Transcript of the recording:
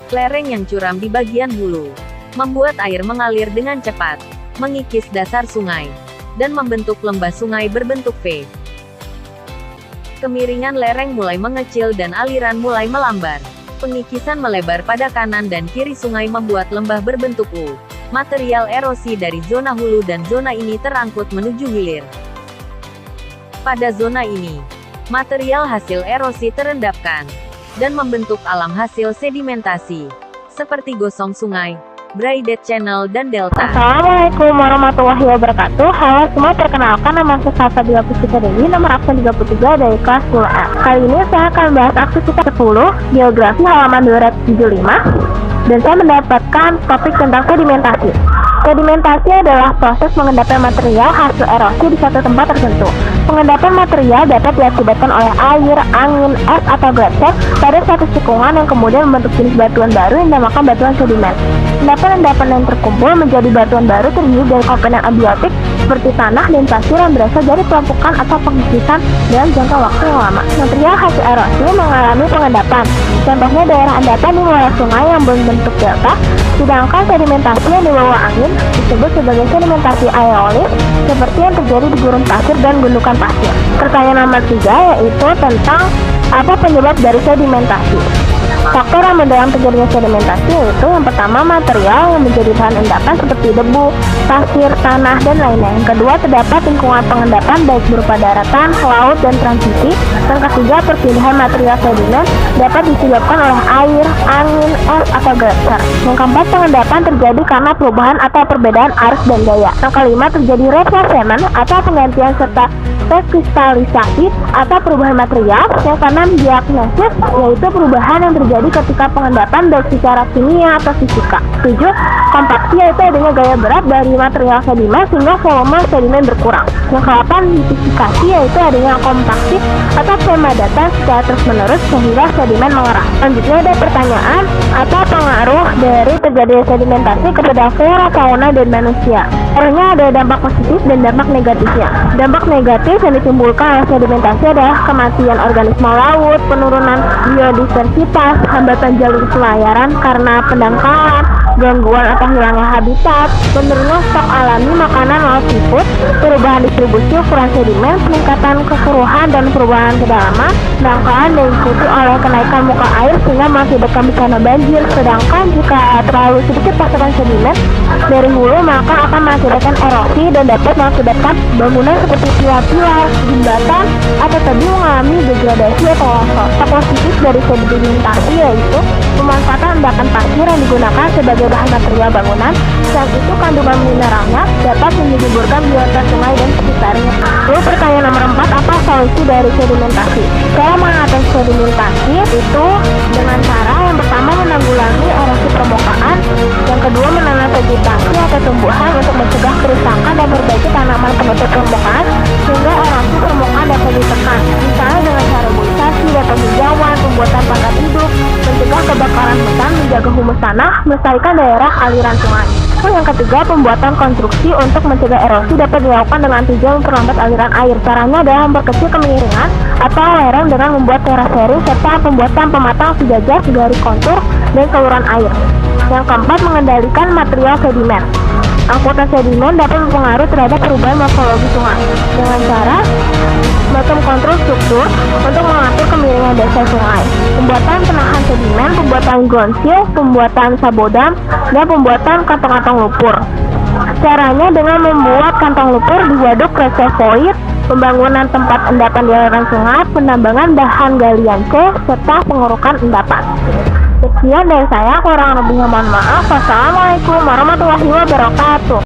Lereng yang curam di bagian hulu membuat air mengalir dengan cepat, mengikis dasar sungai, dan membentuk lembah sungai berbentuk V. Kemiringan lereng mulai mengecil dan aliran mulai melambat. Pengikisan melebar pada kanan dan kiri sungai membuat lembah berbentuk U. Material erosi dari zona hulu dan zona ini terangkut menuju hilir. Pada zona ini, material hasil erosi terendapkan dan membentuk alam hasil sedimentasi, seperti gosong sungai, braided channel, dan delta. Assalamualaikum warahmatullahi wabarakatuh. Halo semua, perkenalkan nama saya Salsabila Puspita Dewi, nomor absen 33 dari kelas 10A. Kali ini saya akan bahas aktivitas 10, geografi halaman 275, dan saya mendapatkan topik tentang sedimentasi. Sedimentasi adalah proses pengendapan material hasil erosi di suatu tempat tertentu. Pengendapan material dapat diakibatkan oleh air, angin, es, atau gletser pada suatu cekungan yang kemudian membentuk jenis batuan baru yang dinamakan batuan sedimen. Endapan-endapan yang terkumpul menjadi batuan baru terdiri dari komponen abiotik seperti tanah dan pasir yang berasal dari pelumpukan atau pengikisan dalam jangka waktu yang lama. Material hasil erosi mengalami pengendapan. Contohnya daerah endapan di muara sungai yang berbentuk delta, sedangkan sedimentasi yang dibawa angin disebut sebagai sedimentasi aerolis, seperti yang terjadi di gurun pasir dan gundukan pasir. Pertanyaan nomor 3 yaitu tentang apa penyebab dari sedimentasi. Faktor yang mendorong terjadinya sedimentasi yaitu yang pertama material yang menjadi bahan endapan seperti debu, pasir, tanah, dan lainnya. Yang kedua terdapat lingkungan pengendapan baik berupa daratan, laut, dan transisi. Yang ketiga perpindahan material sedimen dapat disebabkan oleh air, angin, es, atau gletser. Yang keempat pengendapan terjadi karena perubahan atau perbedaan arus dan gaya. Yang kelima terjadi retrosement atau penggantian serta rekristalisasi atau perubahan material. Yang keenam diagnosis yaitu perubahan yang terjadi ketika pengendapan baik secara kimia atau fisika. 7. Kompaksi yaitu adanya gaya berat dari material sedimen sehingga volume sedimen berkurang. Yang ke-8 litifikasi yaitu adanya kompaksi atau pemadatan secara terus-menerus sehingga sedimen mengeras. Selanjutnya ada pertanyaan, apa pengaruh dari terjadinya sedimentasi kepada flora, fauna, dan manusia? Karena ada dampak positif dan dampak negatifnya. Dampak negatif yang ditimbulkan oleh sedimentasi adalah kematian organisme laut, penurunan biodiversitas, hambatan jalur pelayaran karena pendangkalan, gangguan atau hilangnya habitat, menurunnya stok alami makanan laut seafood, perubahan distribusi ukuran sedimen, peningkatan kekeruhan dan perubahan kedalaman, pendangkalan diikuti oleh kenaikan muka air sehingga mengakibatkan bencana banjir. Sedangkan jika terlalu sedikit pasokan sedimen dari hulu maka akan mengakibatkan erosi dan dapat mengakibatkan bangunan seperti pilar-pilar, jembatan, atau tebing mengalami degradasi atau longsor. Positif dari sedimentasi yaitu pemanfaatan endapan pasir yang digunakan sebagai bahan material bangunan. Selain itu kandungan mineralnya dapat menyuburkan biota sungai dan sekitarnya. Lalu pertanyaan nomor 4, apa solusi dari sedimentasi? Cara mengatasi sedimentasi itu dengan cara yang pertama menanggulangi erosi permukaan, yang kedua menanam vegetasi atau tumbuhan untuk mencegah kerusakan dan perbaiki tanaman penutup permukaan sehingga erosi permukaan dapat ditekan. Misalnya dengan cara reboisasi dan penghijauan, pembuatan pagar hidup, mencegah kebakaran hutan, menjaga humus tanah, melestarikan daerah aliran sungai. Yang ketiga, pembuatan konstruksi untuk mencegah erosi dapat dilakukan dengan tujuan memperlambat aliran air. Caranya adalah memperkecil kemiringan atau lereng dengan membuat terasering serta pembuatan pematang sejajar garis kontur dan saluran air. Yang keempat, mengendalikan material sedimen. Angkutan sedimen dapat berpengaruh terhadap perubahan morfologi sungai dengan cara semacam kontrol struktur untuk mengatur kemiringan dasar sungai, pembuatan penahan sedimen, pembuatan gonsil, pembuatan sabodam, dan pembuatan kantong-kantong lumpur. Caranya dengan membuat kantong lumpur di waduk reservoir, pembangunan tempat endapan di aliran sungai, penambangan bahan galian C, serta pengurukan endapan. Sekian dari saya, kurang lebihnya mohon maaf. Wassalamualaikum warahmatullahi wabarakatuh.